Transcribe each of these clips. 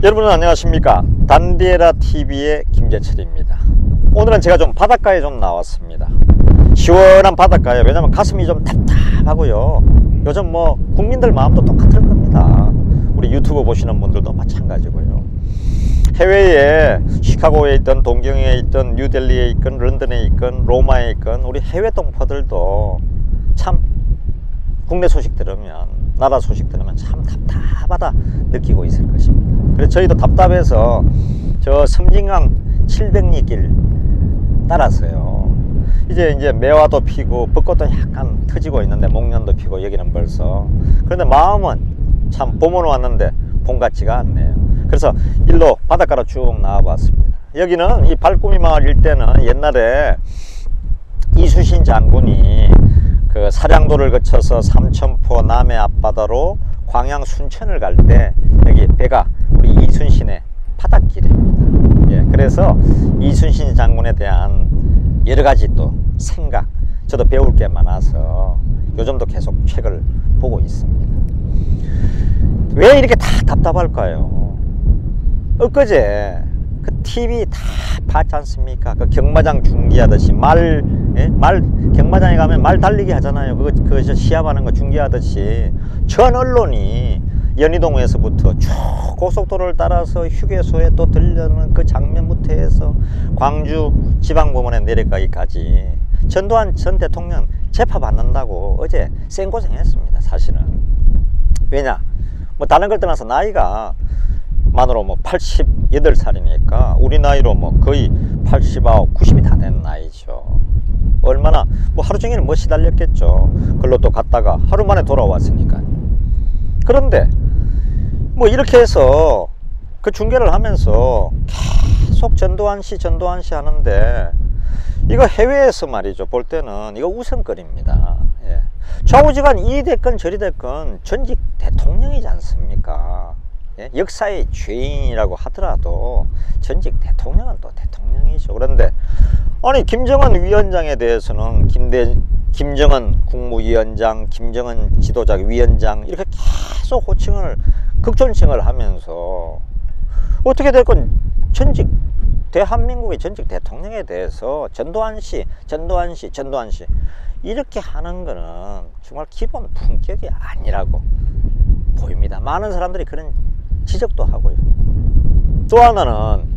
여러분 안녕하십니까. 단디에라TV의 김재철입니다. 오늘은 제가 좀 바닷가에 좀 나왔습니다. 시원한 바닷가에. 왜냐면 가슴이 좀 답답하고요. 요즘 뭐 국민들 마음도 똑같을 겁니다. 우리 유튜브 보시는 분들도 마찬가지고요. 해외에 시카고에 있든 동경에 있든 뉴델리에 있든 런던에 있든 로마에 있든 우리 해외 동포들도 참 국내 소식 들으면, 나라 소식 들으면 참 답답하다 느끼고 있을 것입니다. 그래서 저희도 답답해서 저 섬진강 700리 길 따라서요, 이제 매화도 피고 벚꽃도 약간 터지고 있는데 목련도 피고 여기는 벌써. 그런데 마음은 참 봄은 왔는데 봄 같지가 않네요. 그래서 일로 바닷가로 쭉 나와 봤습니다. 여기는 이 발꾸미 마을 일대는 옛날에 이순신 장군이 그 사량도를 거쳐서 삼천포 남해 앞바다로 광양 순천을 갈 때 여기 배가 우리 이순신의 바닷길입니다. 예, 그래서 이순신 장군에 대한 여러 가지 또 생각, 저도 배울 게 많아서 요즘도 계속 책을 보고 있습니다. 왜 이렇게 다 답답할까요? 엊그제 그 TV 다 봤지 않습니까? 그 경마장 중계하듯이 경마장에 가면 말 달리기 하잖아요. 그거 시합하는 거 중계하듯이 전 언론이 연희동에서부터 쭉 고속도로를 따라서 휴게소에 또 들려는 그 장면부터 해서 광주 지방법원에 내려가기까지 전두환 전 대통령 재판받는다고 어제 생고생했습니다. 사실은. 왜냐? 뭐 다른 걸 떠나서 나이가 만으로 뭐 88살이니까 우리 나이로 뭐 거의 89, 90이 다 된 나이죠. 얼마나 뭐 하루 종일 뭐 시달렸겠죠. 글로 또 갔다가 하루 만에 돌아왔으니까. 그런데 뭐 이렇게 해서 그 중계를 하면서 계속 전두환 씨 하는데, 이거 해외에서 말이죠, 볼 때는 이거 웃음거리입니다. 예. 좌우지간 이리 됐건 저리 됐건 전직 대통령이지 않습니까? 예? 역사의 죄인이라고 하더라도 전직 대통령은 또 대통령이죠. 그런데 아니 김정은 위원장에 대해서는 김정은 국무위원장, 김정은 지도자 위원장 이렇게 계속 호칭을, 극존칭을 하면서 어떻게 됐건 전직 대한민국의 전직 대통령에 대해서 전두환 씨 이렇게 하는 거는 정말 기본 품격이 아니라고 보입니다. 많은 사람들이 그런 지적도 하고요. 또 하나는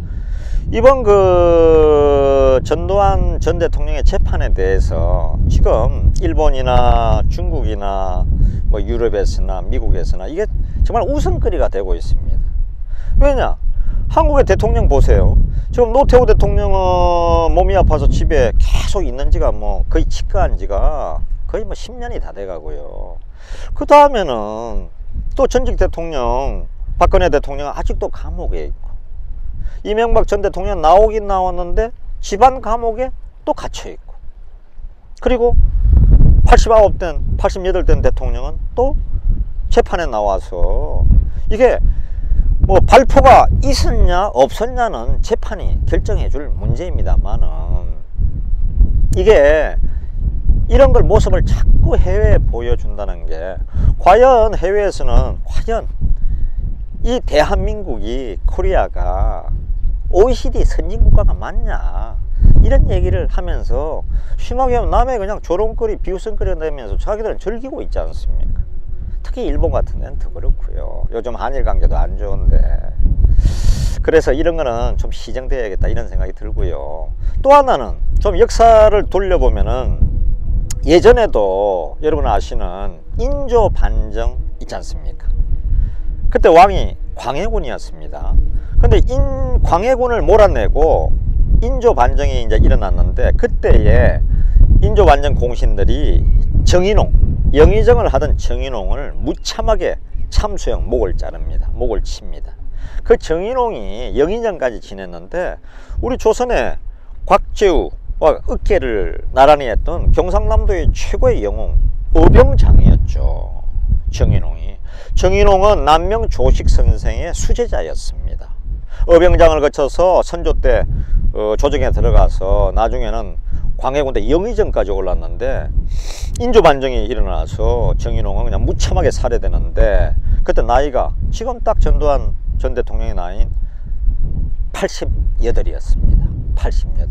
이번 그 전두환 전 대통령의 재판에 대해서 지금 일본이나 중국이나 뭐 유럽에서나 미국에서나 이게 정말 웃음거리가 되고 있습니다. 왜냐? 한국의 대통령 보세요. 지금 노태우 대통령은 몸이 아파서 집에 계속 있는 지가 뭐 거의 치과한 지가 거의 뭐 10년이 다 돼 가고요. 그 다음에는 또 전직 대통령 박근혜 대통령은 아직도 감옥에 있고, 이명박 전 대통령 나오긴 나왔는데 집안 감옥에 또 갇혀 있고, 그리고 88된 대통령은 또 재판에 나와서, 이게 뭐 발표가 있었냐 없었냐는 재판이 결정해 줄 문제입니다만은, 이게 이런 걸 모습을 자꾸 해외에 보여준다는 게, 과연 해외에서는 과연 이 대한민국이, 코리아가 OECD 선진국가가 맞냐, 이런 얘기를 하면서 심하게 하면 남의 그냥 조롱거리, 비웃음거리 내면서 자기들은 즐기고 있지 않습니까? 특히 일본 같은 데는 더 그렇고요. 요즘 한일 관계도 안 좋은데. 그래서 이런 거는 좀 시정돼야겠다 이런 생각이 들고요. 또 하나는 좀 역사를 돌려보면은 예전에도 여러분 아시는 인조 반정 있지 않습니까? 그때 왕이 광해군이었습니다. 근데 광해군을 몰아내고 인조 반정이 이제 일어났는데, 그때에 인조 반정 공신들이 정인홍, 영의정을 하던 정인홍을 무참하게 참수형 목을 자릅니다. 목을 칩니다. 그 정인홍이 영의정까지 지냈는데 우리 조선의 곽재우와 으깨를 나란히 했던 경상남도의 최고의 영웅 어병장이었죠. 정인홍은 남명 조식 선생의 수제자였습니다. 어병장을 거쳐서 선조 때 조정에 들어가서 나중에는 광해군대 영의정까지 올랐는데, 인조 반정이 일어나서 정인홍은 그냥 무참하게 살해되는데, 그때 나이가 지금 딱 전두환 전 대통령의 나이는 88이었습니다. 88.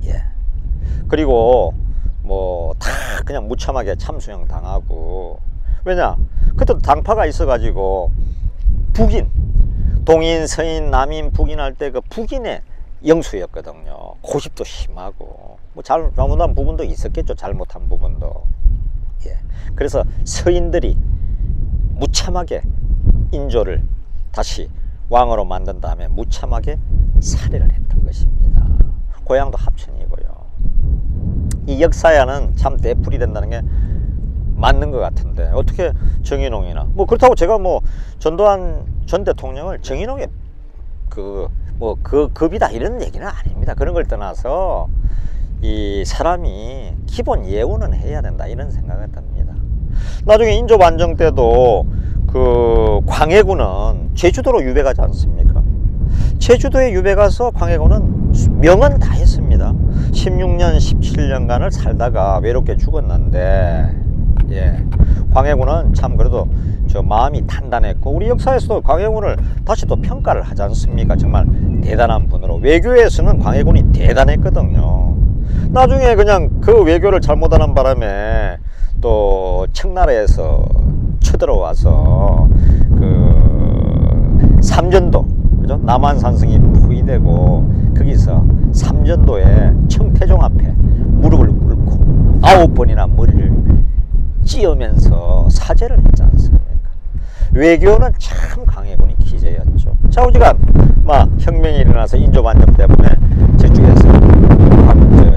예. 그리고 뭐 다 그냥 무참하게 참수형 당하고, 왜냐 그때도 당파가 있어가지고 북인, 동인, 서인, 남인, 북인 할 때 그 북인의 영수였거든요. 고집도 심하고 뭐 잘못한 부분도 있었겠죠. 잘못한 부분도. 예. 그래서 서인들이 무참하게 인조를 다시 왕으로 만든 다음에 무참하게 살해를 했던 것입니다. 고향도 합천이고요. 이 역사야는 참 되풀이 된다는 게 맞는 것 같은데, 어떻게 정인홍이나 뭐 그렇다고 제가 뭐 전두환 전 대통령을 정인홍의 그 급이다 이런 얘기는 아닙니다. 그런 걸 떠나서 이 사람이 기본 예우는 해야 된다 이런 생각이 듭니다. 나중에 인조 반정 때도 그 광해군은 제주도로 유배가지 않습니까? 제주도에 유배가서 광해군은 명은 다 했습니다. 16년 17년간을 살다가 외롭게 죽었는데, 예, 광해군은 참 그래도 저 마음이 단단했고, 우리 역사에서도 광해군을 다시 또 평가를 하지 않습니까? 정말 대단한 분으로. 외교에서는 광해군이 대단했거든요. 나중에 그냥 그 외교를 잘못하는 바람에 또 청나라에서 쳐들어와서 그 삼전도, 그죠? 남한산성이 포위되고 거기서 삼전도에 청태종 앞에 무릎을 꿇고 9번이나 머리를 찧으면서 사죄를 했지 않습니까? 외교는 참 광해군이 기재였죠. 좌우지간 막 혁명이 일어나서 인조반정 때문에 저쪽에서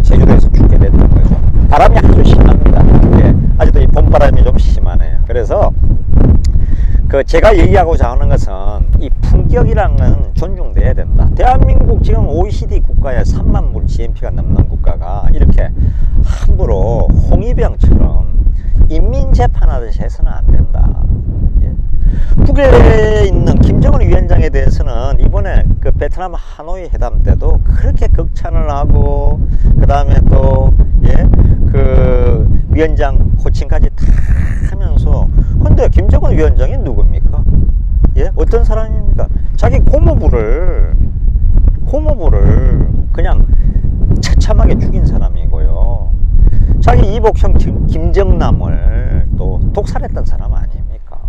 제주도에서 죽게 됐던 거죠. 바람이 아주 심합니다. 예, 아직도 이 봄바람이 좀 심하네요. 그래서 그 제가 얘기하고자 하는 것은 이 품격이라는 건 존중돼야 된다. 대한민국 지금 OECD 국가에 3만 불 GNP가 넘는 국가가 이렇게 함부로 홍위병처럼 인민재판하듯이 해서는 안 된다. 예. 북에 있는 김정은 위원장에 대해서는 이번에 그 베트남 하노이 회담 때도 그렇게 극찬을 하고, 그 다음에 또 예, 그 위원장 호칭까지 다 하면서, 근데 김정은 위원장이 누굽니까? 예? 어떤 사람입니까? 자기 고모부를 그냥 처참하게 죽인 사람이고요. 자기 이복형 김정남을 또 독살했던 사람 아닙니까?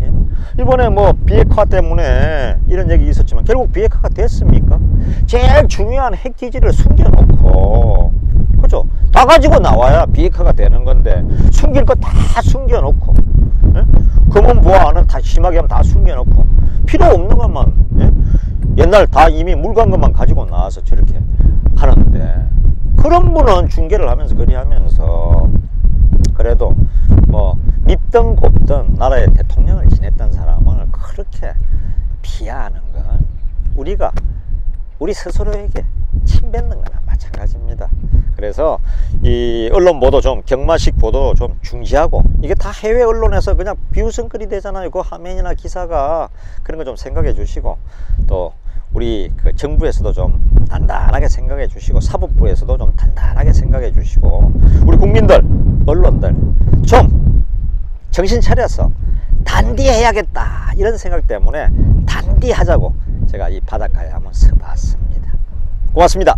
예? 이번에 뭐 비핵화 때문에 이런 얘기 있었지만 결국 비핵화가 됐습니까? 제일 중요한 핵기지를 숨겨놓고, 그죠? 다 가지고 나와야 비핵화가 되는 건데 숨길 거 다 숨겨놓고, 예? 검은 보안은 다 심하게 하면 다 숨겨놓고 필요 없는 것만, 예? 옛날 다 이미 물간 것만 가지고 나와서 저렇게 하는데, 그런 분은 중계를 하면서 그리 하면서 그래도 뭐 밉든 곱든 나라의 대통령을 지냈던 사람을 그렇게 비하하는 건 우리 스스로에게 침뱉는 거나 마찬가지입니다. 그래서 이 언론 보도 좀 경마식 보도 좀 중시하고, 이게 다 해외 언론에서 그냥 비웃음거리 되잖아요. 그 화면이나 기사가. 그런 거 좀 생각해 주시고, 또 우리 그 정부에서도 좀 단단하게 생각해 주시고, 사법부에서도 좀 단단하게 생각해 주시고, 우리 국민들, 언론들 좀 정신 차려서 단디해야겠다 이런 생각 때문에 단디하자고 제가 이 바닷가에 한번 서봤습니다. 고맙습니다.